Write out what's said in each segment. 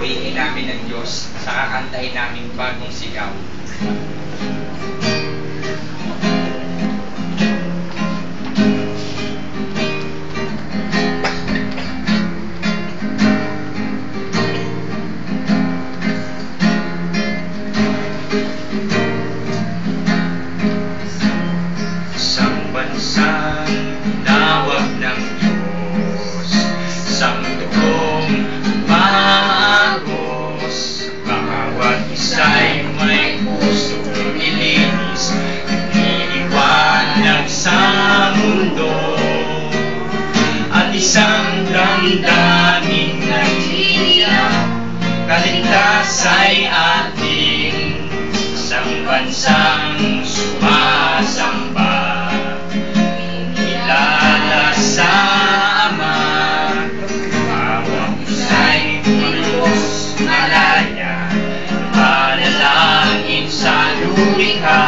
pupurihin namin ang Diyos sa kakantahin namin bagong sigaw. Isang bansang tinawag ng Diyos, isang tugong maagos, bawat isa'y may pusong ilinis, iniiwanag sa mundo, at isang damdamin na tiyak, kaligtas ay ating, isang bansang sumasamba, kilala sa Ama, bawat isa'y lubos malaya, panalangin sa lumikha,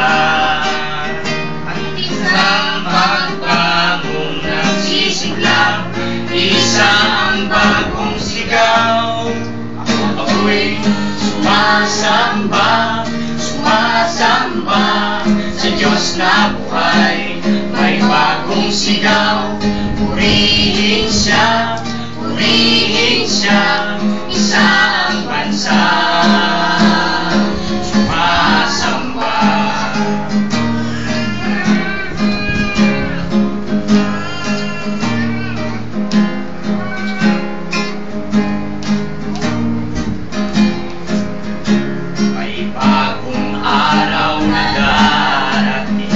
at isang pagbagong nagsisigla, isang bagong sigaw. Ako'y sumasamba, sumasamba sa Diyos na buhay, may bagong sigaw. Purihin siya, isang bansa sumasamba. May bagong araw na darating,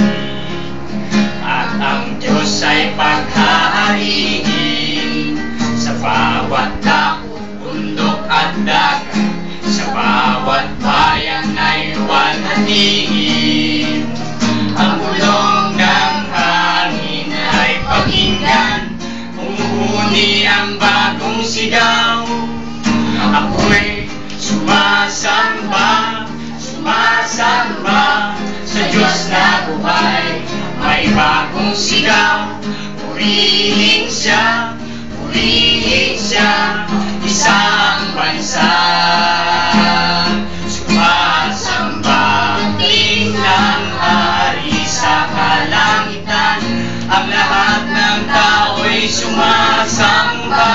at ang Diyos ay paghahariin sa bawat dako, bundok at dagat, sa bawat bayan ay luwalhatiin. Ang bulong ng hangin ay pakinggan, humuhuni ang bagong sigaw. Ako'y sumasamba, sumasamba sa Diyos na buhay, may bagong sigaw. Purihin siya, isang bansa sumasamba. Tingnan hari sa kalangitan, ang lahat ng tao'y sumasamba,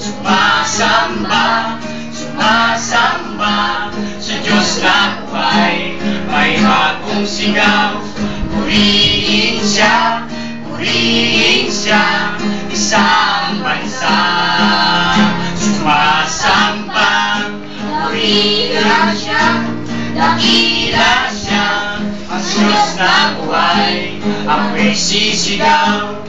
sumasamba, sumasamba sa Diyos na buhay, may bagong sigaw. Purihin siya, isang bansa sumasamba. Purihin siya, dakila siya, ang Diyos na buhay, ako'y sisigaw.